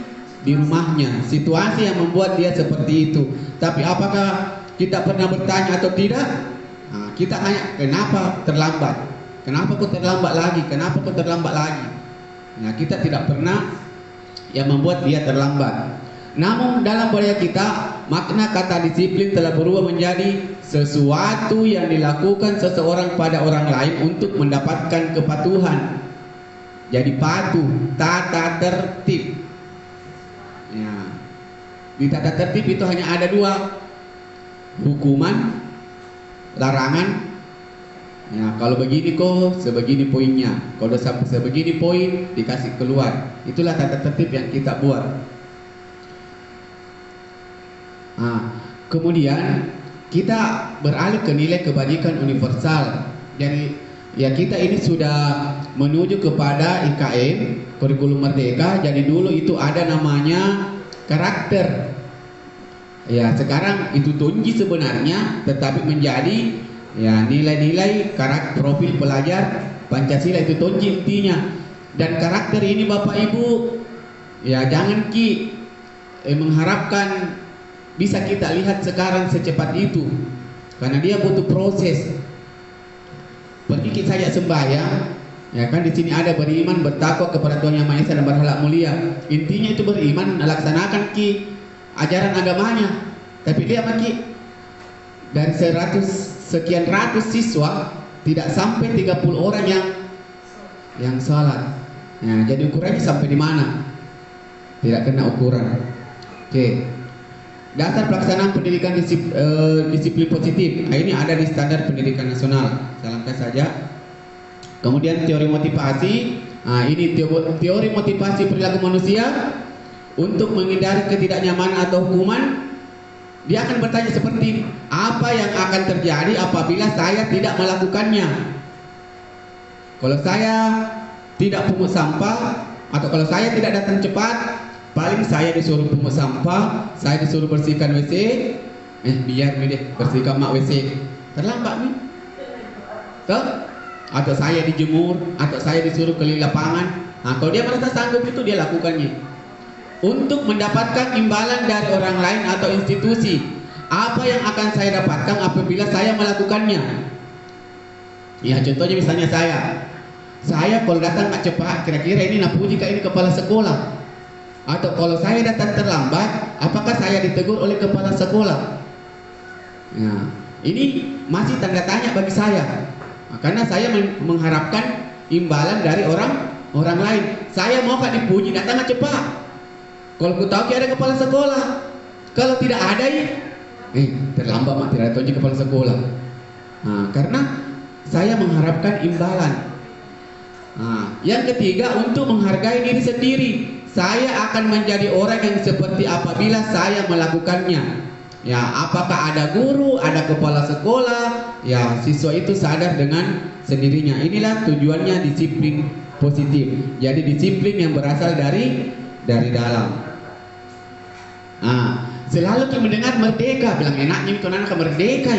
rumahnya. Situasi yang membuat dia seperti itu. Tapi apakah kita pernah bertanya atau tidak? Nah, kita hanya kenapa terlambat? Kenapa kok terlambat lagi? Kenapa kok terlambat lagi? Nah, kita tidak pernah yang membuat dia terlambat. Namun dalam budaya kita, makna kata disiplin telah berubah menjadi sesuatu yang dilakukan seseorang pada orang lain untuk mendapatkan kepatuhan. Jadi patuh, tata tertib. Ya. Di tata tertib itu hanya ada 2, hukuman, larangan. Ya, kalau begini kok sebegini poinnya, kalau sampai sebegini poin dikasih keluar. Itulah tata tertib yang kita buat. Nah, kemudian kita beralih ke nilai kebajikan universal. Jadi ya kita ini sudah menuju kepada IKM, kurikulum merdeka. Jadi dulu itu ada namanya karakter. Ya, sekarang itu tonji sebenarnya, tetapi menjadi ya nilai-nilai karakter profil pelajar Pancasila itu tonji intinya. Dan karakter ini Bapak Ibu ya jangan mengharapkan bisa kita lihat sekarang secepat itu, karena dia butuh proses. Pergi saja sembahyang, ya kan di sini ada beriman, bertakwa kepada Tuhan Yang Maha Esa dan berakhlak mulia. Intinya itu beriman, melaksanakan ajaran agamanya. Tapi dia dari 100 sekian ratus siswa tidak sampai 30 orang yang salat. Nah, jadi ukurannya sampai di mana? Tidak kena ukuran. Oke. Dasar pelaksanaan pendidikan disiplin positif. Nah, ini ada di standar pendidikan nasional. Saya langkah saja. Kemudian teori motivasi. Nah, ini teori motivasi perilaku manusia untuk menghindari ketidaknyamanan atau hukuman. Dia akan bertanya seperti ini, apa yang akan terjadi apabila saya tidak melakukannya? Kalau saya tidak pungut sampah, atau kalau saya tidak datang cepat paling saya disuruh pungut sampah, saya disuruh bersihkan WC, biar nih deh bersihkan mak WC, terlambat nih. Tuh? Atau saya dijemur, atau saya disuruh keliling lapangan. Nah, kalau dia merasa sanggup itu dia lakukannya. Untuk mendapatkan imbalan dari orang lain atau institusi, apa yang akan saya dapatkan apabila saya melakukannya? Ya, contohnya misalnya saya kalau datang nggak cepat, kira-kira ini napuji kah ini kepala sekolah? Atau kalau saya datang terlambat, apakah saya ditegur oleh kepala sekolah? Nah, ini masih tanda tanya bagi saya. Karena saya mengharapkan imbalan dari orang lain. Saya mau kan dipuji, datang cepat. Kalau ku tahu ada kepala sekolah, kalau tidak ada terlambat mak tidak tahu kepala sekolah. Nah, karena saya mengharapkan imbalan. Nah, yang ketiga, untuk menghargai diri sendiri. Saya akan menjadi orang yang seperti apabila saya melakukannya. Ya, apakah ada guru, ada kepala sekolah, ya siswa itu sadar dengan sendirinya. Inilah tujuannya disiplin positif. Jadi disiplin yang berasal dari dalam. Nah, selalu kita mendengar merdeka, bilang enaknya itu anak merdeka.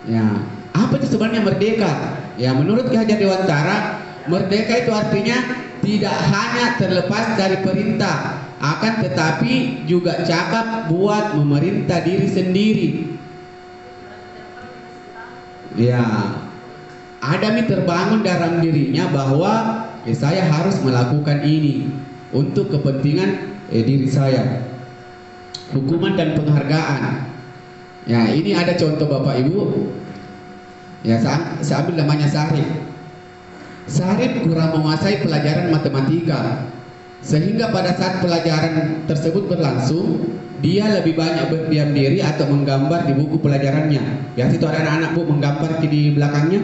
Ya, apa itu sebenarnya merdeka? Ya, menurut Ki Hajar Dewantara, merdeka itu artinya tidak hanya terlepas dari perintah, akan tetapi juga cakap buat memerintah diri sendiri. Ya, Adami terbangun dalam dirinya bahwa saya harus melakukan ini untuk kepentingan diri saya. Hukuman dan penghargaan. Ya, ini ada contoh Bapak Ibu. Ya, saya ambil namanya Sarip. Sarip kurang menguasai pelajaran matematika, sehingga pada saat pelajaran tersebut berlangsung, dia lebih banyak berdiam diri atau menggambar di buku pelajarannya. Biasa itu ada anak-anak Bu menggambar di belakangnya.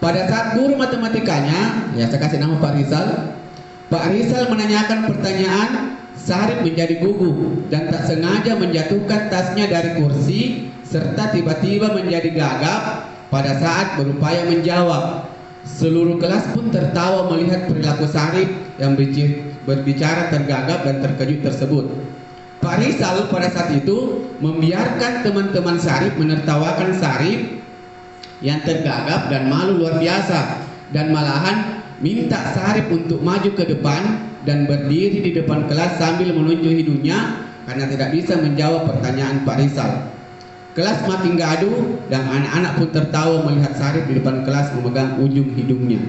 Pada saat guru matematikanya, ya saya kasih nama Pak Rizal menanyakan pertanyaan, Sarip menjadi gugup dan tak sengaja menjatuhkan tasnya dari kursi, serta tiba-tiba menjadi gagap pada saat berupaya menjawab. Seluruh kelas pun tertawa melihat perilaku Sarip yang berbicara tergagap dan terkejut tersebut. Pak Rizal pada saat itu membiarkan teman-teman Sarip menertawakan Sarip yang tergagap dan malu luar biasa, dan malahan minta Sarip untuk maju ke depan dan berdiri di depan kelas sambil menunjuk hidungnya karena tidak bisa menjawab pertanyaan Pak Rizal. Kelas makin gaduh dan anak-anak pun tertawa melihat Sarip di depan kelas memegang ujung hidungnya.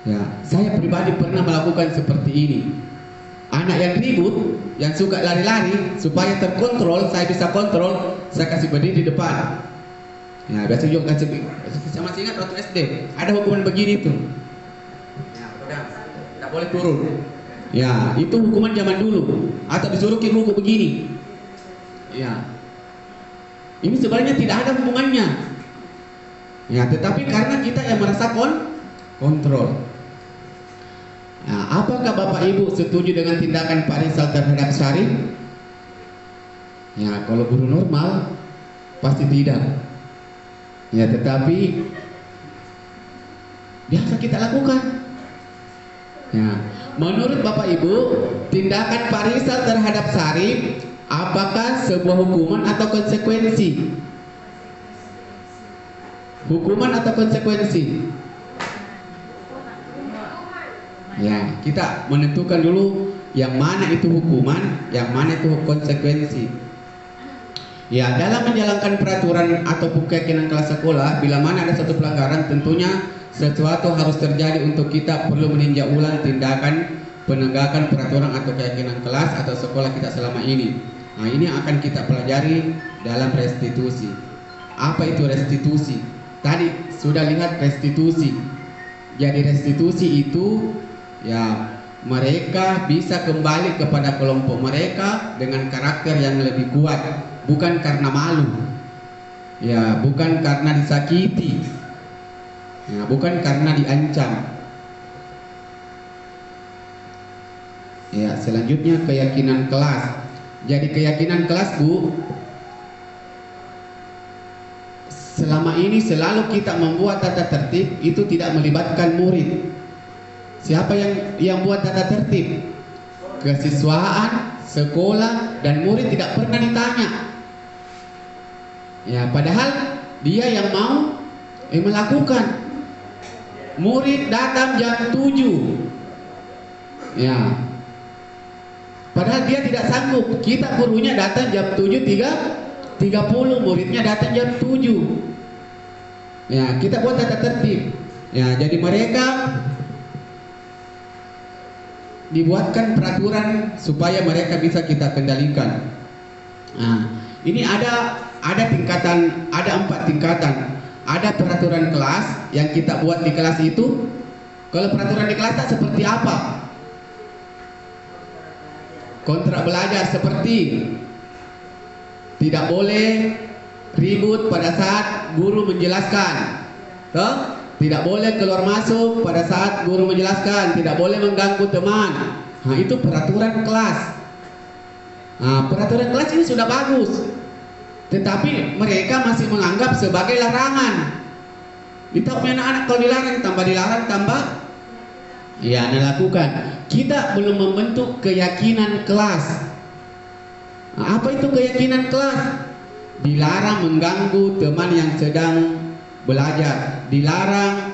Ya, saya pribadi pernah melakukan seperti ini. Anak yang ribut, yang suka lari-lari, supaya terkontrol, saya bisa kontrol, saya kasih berdiri di depan. Ya, biasa juga kasih. Saya masih ingat waktu SD ada hukuman begini tuh. Ya, udah, tidak boleh turun. Ya, itu hukuman zaman dulu. Atau disuruh ruku begini. Ya, ini sebenarnya tidak ada hubungannya. Ya, tetapi karena kita yang merasa kontrol. Nah, apakah Bapak Ibu setuju dengan tindakan Pak Rizal terhadap Sarip? Ya, kalau guru normal pasti tidak. Ya, tetapi biasa kita lakukan. Ya, menurut Bapak Ibu, tindakan Pak Rizal terhadap Sarip apakah sebuah hukuman atau konsekuensi? Hukuman atau konsekuensi? Ya, kita menentukan dulu yang mana itu hukuman, yang mana itu konsekuensi. Ya, dalam menjalankan peraturan atau keyakinan kelas sekolah, bila mana ada satu pelanggaran, tentunya sesuatu harus terjadi untuk kita perlu meninjau ulang tindakan penegakan peraturan atau keyakinan kelas atau sekolah kita selama ini. Nah, ini akan kita pelajari dalam restitusi. Apa itu restitusi? Tadi sudah lihat restitusi. Jadi restitusi itu ya mereka bisa kembali kepada kelompok mereka dengan karakter yang lebih kuat, bukan karena malu, ya bukan karena disakiti, ya bukan karena diancam. Ya, selanjutnya keyakinan kelas. Jadi keyakinan kelas Bu, selama ini selalu kita membuat tata tertib itu tidak melibatkan murid. Siapa yang buat tata tertib? Kesiswaan, sekolah, dan murid tidak pernah ditanya. Ya, padahal dia yang mau melakukan. Murid datang jam 7. Ya. Padahal dia tidak sanggup. Kita gurunya datang jam 7.30, muridnya datang jam 7. Ya, kita buat tata tertib. Ya, jadi mereka dibuatkan peraturan supaya mereka bisa kita kendalikan. Nah, ini ada tingkatan, ada 4 tingkatan. Ada peraturan kelas yang kita buat di kelas itu. Kalau peraturan di kelas seperti apa? Kontrak belajar seperti tidak boleh ribut pada saat guru menjelaskan. Toh? Tidak boleh keluar masuk pada saat guru menjelaskan, tidak boleh mengganggu teman. Nah, itu peraturan kelas. Nah, peraturan kelas ini sudah bagus, tetapi mereka masih menganggap sebagai larangan. Kita punya anak-anak kalau dilarang, tambah dilarang, tambah ya lakukan. Kita belum membentuk keyakinan kelas. Nah, apa itu keyakinan kelas? Dilarang mengganggu teman yang sedang belajar, dilarang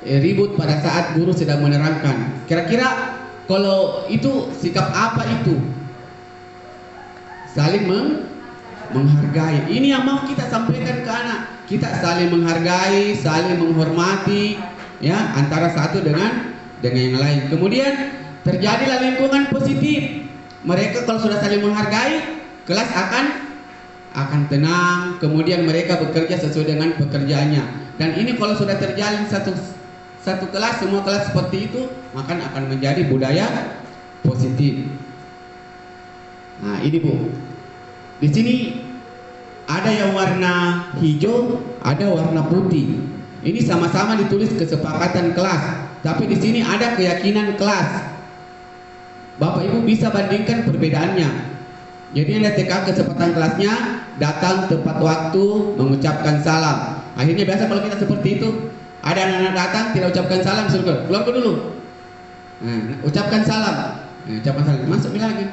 ribut pada saat guru sedang menerangkan. Kira-kira kalau itu sikap apa itu? Saling menghargai. Ini yang mau kita sampaikan ke anak. Kita saling menghargai, saling menghormati, ya, antara satu dengan yang lain. Kemudian terjadilah lingkungan positif. Mereka kalau sudah saling menghargai, kelas akan tenang, kemudian mereka bekerja sesuai dengan pekerjaannya. Dan ini kalau sudah terjalin satu kelas, semua kelas seperti itu, maka akan menjadi budaya positif. Nah, ini Bu. Di sini ada yang warna hijau, ada warna putih. Ini sama-sama ditulis kesepakatan kelas, tapi di sini ada keyakinan kelas. Bapak Ibu bisa bandingkan perbedaannya. Jadi ada TK kesempatan kelasnya, datang tepat waktu, mengucapkan salam. Akhirnya biasa kalau kita seperti itu, ada anak-anak datang tidak ucapkan salam, suruh keluar dulu. Nah, ucapkan salam, ucapkan salam, masuk lagi.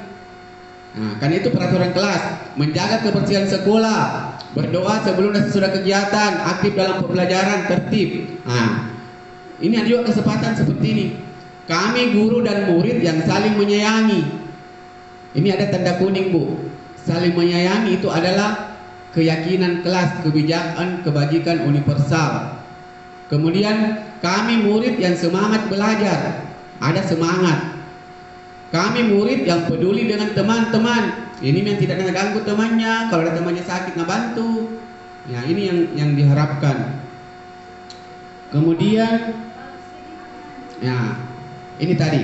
Nah, kan itu peraturan kelas. Menjaga kebersihan sekolah, berdoa sebelum dan sesudah kegiatan, aktif dalam pembelajaran, tertib. Nah, ini ada juga kesempatan seperti ini. Kami guru dan murid yang saling menyayangi. Ini ada tanda kuning Bu. Saling menyayangi itu adalah keyakinan kelas, kebijakan, kebajikan universal. Kemudian kami murid yang semangat belajar. Ada semangat. Kami murid yang peduli dengan teman-teman. Ini yang tidak mengganggu temannya. Kalau ada temannya sakit, ngebantu. Ya, ini yang diharapkan. Kemudian, ya, ini tadi.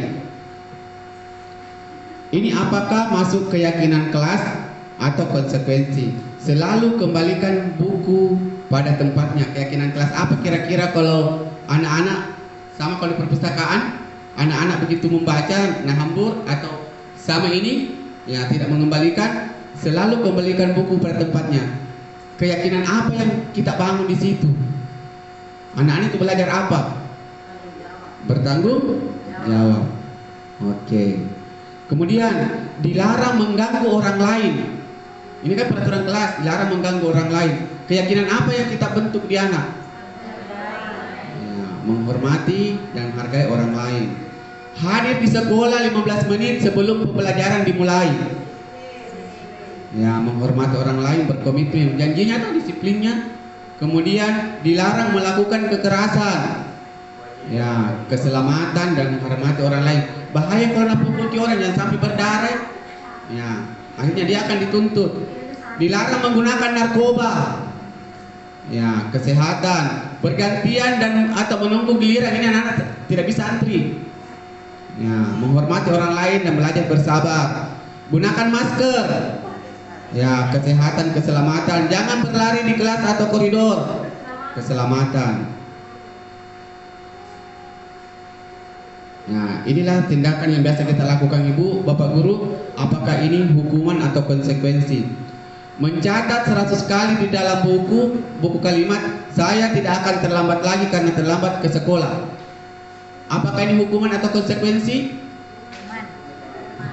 Ini apakah masuk keyakinan kelas atau konsekuensi? Selalu kembalikan buku pada tempatnya. Keyakinan kelas apa kira-kira kalau anak-anak sama kalau di perpustakaan, anak-anak begitu membaca, hambur atau sama ini, ya tidak mengembalikan. Selalu kembalikan buku pada tempatnya. Keyakinan apa yang kita bangun di situ? Anak-anak itu belajar apa? Bertanggung jawab. Oke. Kemudian dilarang mengganggu orang lain. Ini kan peraturan kelas, dilarang mengganggu orang lain. Keyakinan apa yang kita bentuk di anak? Ya, menghormati dan menghargai orang lain. Hadir di sekolah 15 menit sebelum pembelajaran dimulai. Ya, menghormati orang lain, berkomitmen, janjinya atau disiplinnya. Kemudian dilarang melakukan kekerasan. Ya, keselamatan dan menghormati orang lain. Bahaya kalau nak pukul orang yang sampai berdarah. Ya, akhirnya dia akan dituntut. Dilarang menggunakan narkoba. Ya, kesehatan, bergantian dan atau menunggu giliran, ini anak-anak tidak bisa antri. Ya, menghormati orang lain dan belajar bersabar. Gunakan masker. Ya, kesehatan, keselamatan. Jangan berlari di kelas atau koridor. Keselamatan. Nah, inilah tindakan yang biasa kita lakukan Ibu, Bapak Guru. Apakah ini hukuman atau konsekuensi? Mencatat 100 kali di dalam buku kalimat, saya tidak akan terlambat lagi karena terlambat ke sekolah. Apakah ini hukuman atau konsekuensi?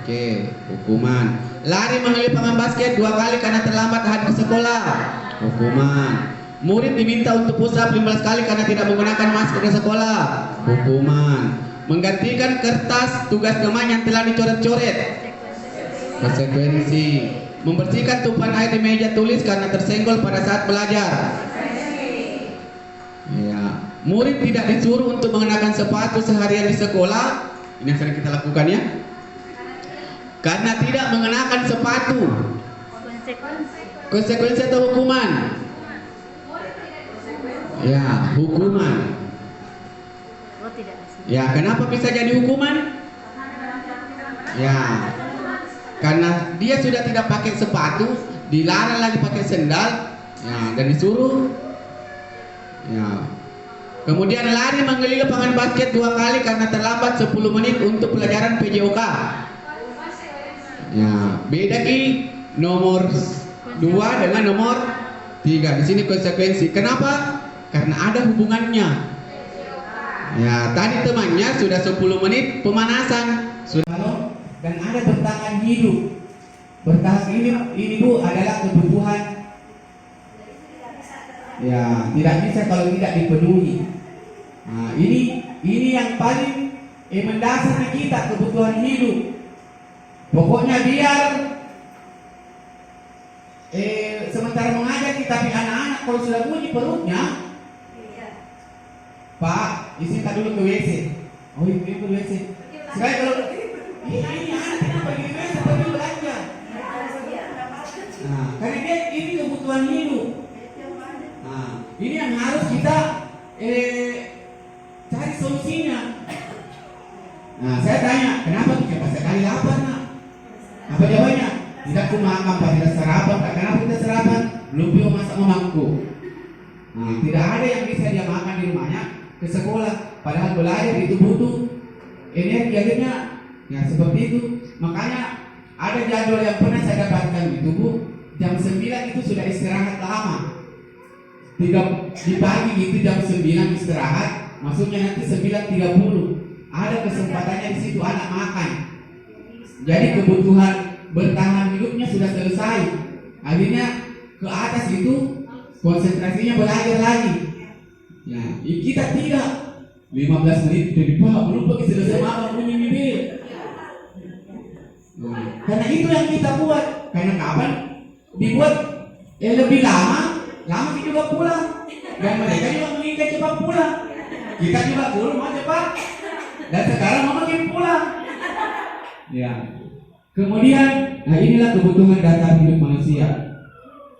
Oke, hukuman. Lari mengelilingi lapangan basket 2 kali karena terlambat hadir sekolah. Hukuman. Murid diminta untuk push up 15 kali karena tidak menggunakan masker ke sekolah. Hukuman. Menggantikan kertas tugas teman yang telah dicoret-coret. Konsekuensi. Membersihkan tumpahan air di meja tulis karena tersenggol pada saat belajar. Ya. Murid tidak disuruh untuk mengenakan sepatu seharian di sekolah. Ini yang sering kita lakukan ya. Karena tidak mengenakan sepatu. Konsekuensi atau hukuman? Ya, hukuman. Ya, kenapa bisa jadi hukuman? Ya, karena dia sudah tidak pakai sepatu, dilarang lagi pakai sendal, ya, dan disuruh. Ya. Kemudian lari mengelilingi lapangan basket 2 kali karena terlambat 10 menit untuk pelajaran PJOK. Ya, beda ki nomor 2 dengan nomor 3. Di sini konsekuensi. Kenapa? Karena ada hubungannya. Ya, tadi temannya sudah 10 menit pemanasan, sudah dan ada bertahan hidup. Bertahan ini Bu adalah kebutuhan. Ya, tidak bisa kalau tidak dipenuhi. Nah, ini yang paling mendasar kita, kebutuhan hidup. Pokoknya biar sementara mengajar kita, tapi anak-anak kalau sudah bunyi perutnya, Pak, izinkan dulu ke WC. Oh, ini ke WC. Sekali kalau ini anak kenapa pergi ke WC, pergi belanja. Nah, karena ini kebutuhan hidup. Nah, ini yang harus kita cari solusinya. Nah, saya tanya, kenapa kita sekali lapar, Nak? Apa jawabannya? Tidak ku makan, Pak, tidak sarapan. Kenapa kita sarapan? Belum bisa masak memangku. Nah, tidak ada yang bisa dia makan di rumahnya ke sekolah, padahal belajar itu butuh energi. Akhirnya ya seperti itu. Makanya ada jadwal yang pernah saya dapatkan itu Bu, jam 9 itu sudah istirahat lama. Di pagi itu jam 9 istirahat, maksudnya nanti 9.30 ada kesempatannya di situ anak makan. Jadi kebutuhan bertahan hidupnya sudah selesai. Akhirnya ke atas itu konsentrasinya belajar lagi. Ya, kita tidak 15 menit dari Pak, belum pergi selesai makan bunyi bibir. Nah, karena itu yang kita buat. Karena kapan dibuat lebih lama kita juga pulang. Dan mereka juga mengingat cepat pulang. Kita juga dulu mau cepat. Dan sekarang mau makin pulang. Ya. Kemudian, nah inilah kebutuhan dasar hidup manusia.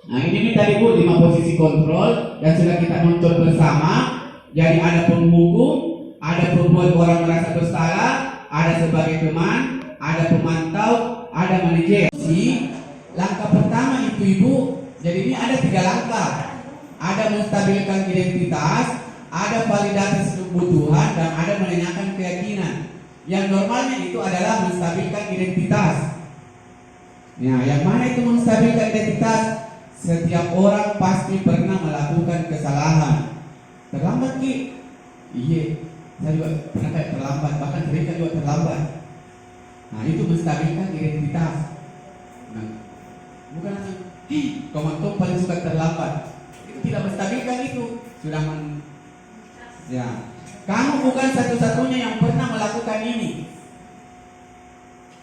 Nah ini tadi Bu 5 posisi kontrol dan sudah kita muncul bersama. Jadi ada penghukum, ada pembuat orang merasa bersalah, ada sebagai teman, ada pemantau, ada manajer. Langkah pertama itu Ibu, jadi ini ada 3 langkah. Ada menstabilkan identitas, ada validasi kebutuhan, dan ada menanyakan keyakinan. Yang normalnya itu adalah menstabilkan identitas. Nah, yang mana itu menstabilkan identitas? Setiap orang pasti pernah melakukan kesalahan. Terlambat Ki? Iya, saya juga pernah kayak terlambat, bahkan mereka juga terlambat. Nah itu menstabilkan identitas. Nah, bukan langsung, Komando paling suka terlambat. Itu tidak menstabilkan itu. Sudah ya. Kamu bukan satu-satunya yang pernah melakukan ini.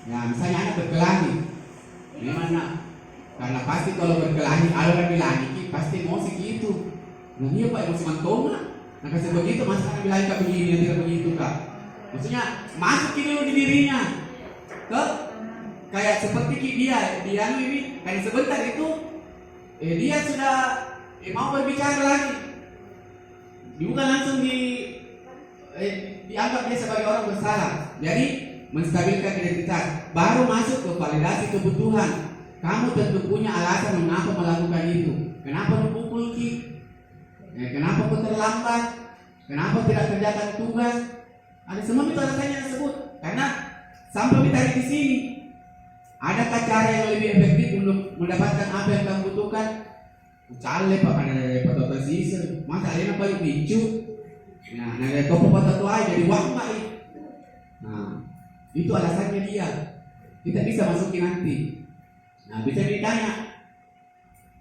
Ya, misalnya anak berkelahi. Gimana? Karena pasti kalau berkelahi, ada orang bilang pasti emosi gitu. Nah iya Pak, emosi mantoma. Nah kasih begitu, masa anak bilang Kak begini, tidak begitu Kak. Maksudnya masukin dulu di dirinya. Kayak seperti dia ini, kayak sebentar itu dia sudah mau berbicara lagi. Bukan langsung dianggap dia sebagai orang bersalah. Jadi menstabilkan identitas, baru masuk ke validasi kebutuhan. Kamu tentu punya alasan mengapa melakukan itu. Kenapa dipukul Ki? Kenapa kau terlambat? Kenapa tidak kerjakan tugas? Ada semua itu alasannya tersebut. Karena sampai kita di sini, adakah cara yang lebih efektif untuk mendapatkan apa yang kamu butuhkan? Cale Pak, karena repot sisa. Masa alena paling bicu. Nah, dari toko foto tua jadi uang baik. Nah, itu alasannya dia. Kita bisa masukin nanti. Nah, bisa ditanya.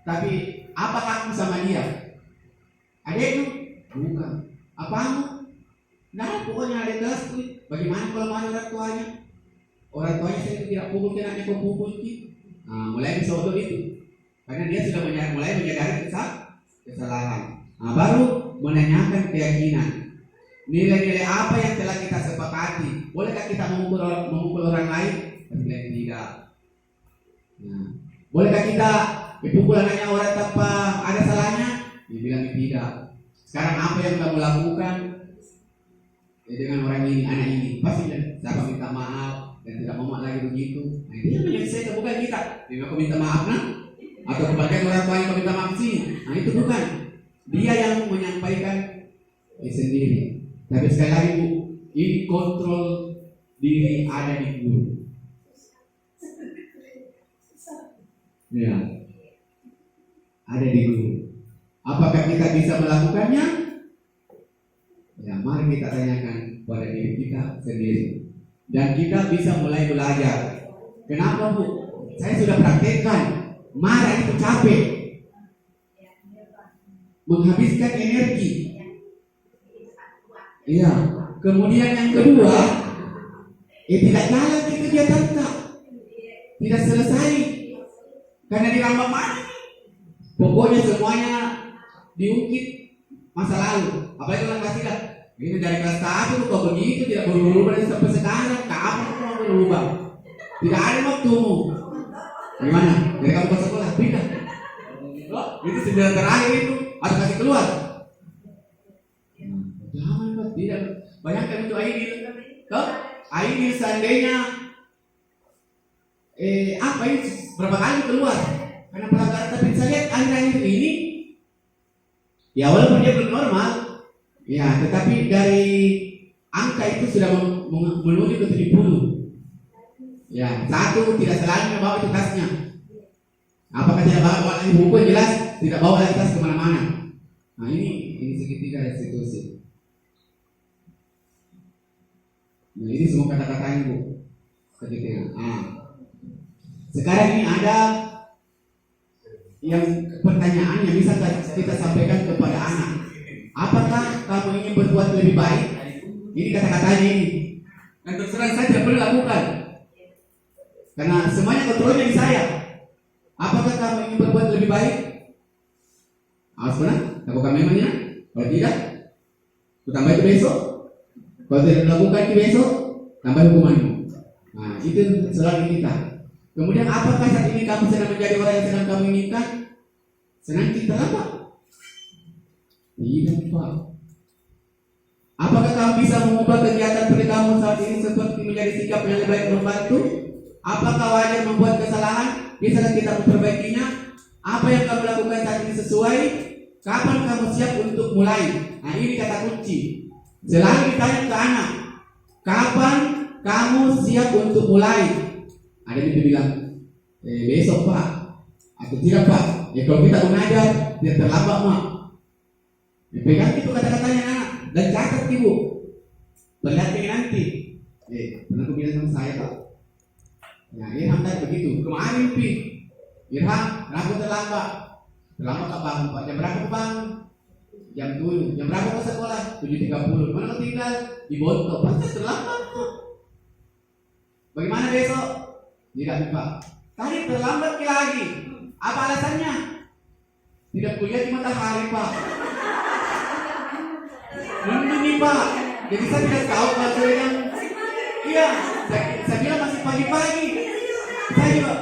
Tapi apa kamu sama dia? Adekmu? Bukan. Apamu? Nah, pokoknya ada kelas tuh. Bagaimana kalau mana orang tuanya? Orang tuanya saya tidak pukul, anaknya kau pukul. Nah, mulai disodor itu. Karena dia sudah mulai menyadari kesalahan. Nah, baru menanyakan keyakinan. Nilai-nilai apa yang telah kita sepakati? Bolehkah kita memukul orang lain? Bilang tidak. Nah, bolehkah kita dipukul anaknya orang tanpa ada salahnya? Dibilang tidak. Sekarang apa yang kamu lakukan dengan orang ini, anak ini? Pasti siapa minta maaf dan tidak mau lagi begitu. Nah, dia menyelesaikan, bukan kita. Dia mau minta maaf, nah? Atau kebagian orang tua yang minta maaf sih. Nah, itu bukan. Dia yang menyampaikan sendiri. Tapi sekali lagi Bu, ini kontrol diri ada di guru. Ya, ada di guru. Apakah kita bisa melakukannya? Ya, mari kita tanyakan pada diri kita sendiri. Dan kita bisa mulai belajar. Kenapa Bu? Saya sudah praktekkan. Marah itu capek, menghabiskan energi. Iya. Kemudian yang kedua, tidak jalan di kegiatan kita, tidak selesai karena dirambah mana. Pokoknya semuanya diungkit masa lalu. Apalagi orang kelas 3. Ini dari kelas 1 kok begitu, tidak berubah sampai sekarang. Kapan kamu mau berubah? Tidak ada waktumu. Gimana? Dari kamu ke sekolah pindah. Oh, itu sudah terakhir itu. Atau kasih keluar? Jangan Pak, tidak. Bayangkan itu Aidil. Toh, Aidil seandainya apa ini berapa kali keluar? Karena pelanggaran. Tapi saya lihat akhir-akhir ini, ya walaupun dia belum normal, ya tetapi dari angka itu sudah menuju ke 70. Ya, satu tidak selalu bawa itu tasnya. Apakah tidak bawa lagi buku yang jelas, tidak bawa lagi tas kemana-mana. Nah ini segitiga restitusi. Nah ini semua kata-katanya Bu. Segitiga. Nah. Sekarang ini ada yang pertanyaan yang bisa kita sampaikan kepada anak. Apakah kamu ingin berbuat lebih baik? Ini kata-katanya ini. Dan terserah saya tidak perlu lakukan. Karena semuanya kontrolnya di saya. Apakah kamu ingin berbuat lebih baik? Awas benar, lakukan memangnya. Kalau tidak, tambah itu besok. Kalau tidak lakukan itu besok, tambah hukumanmu. Nah, itu selalu kita. Kemudian apakah saat ini kamu sedang menjadi orang yang sedang kamu inginkan? Senang kita apa? Tidak Pak. Apakah kamu bisa mengubah kegiatan kamu saat ini seperti menjadi sikap yang lebih baik membantu? Apakah wajar membuat kesalahan? Bisakah kita memperbaikinya? Apa yang kamu lakukan saat ini sesuai? Kapan kamu siap untuk mulai? Nah ini kata kunci. Selalu ditanya ke anak, kapan kamu siap untuk mulai? Ada yang bilang, besok Pak. Atau tidak Pak. Ya kalau kita mengajar, tidak terlambat Mak. Pegang itu kata-katanya anak dan catat Ibu. Perlihatkan nanti. Pernah aku bilang sama saya Pak. Nah, Irham tadi begitu. Kemarin Pi, Irham, aku terlambat. Terlambat ke bangun Pak. Jam berapa ke bangun? Jam 7. Jam berapa ke sekolah? 7.30. Mana kau tinggal? Di Bonto. Pasti terlambat Pak. Bagaimana besok? Tidak Pak. Tadi terlambat lagi. Apa alasannya? Tidak kuliah di matahari Pak. Mendung nih Pak. Jadi saya tidak tahu kalau saya yang iya, saya bilang masih pagi-pagi. Saya juga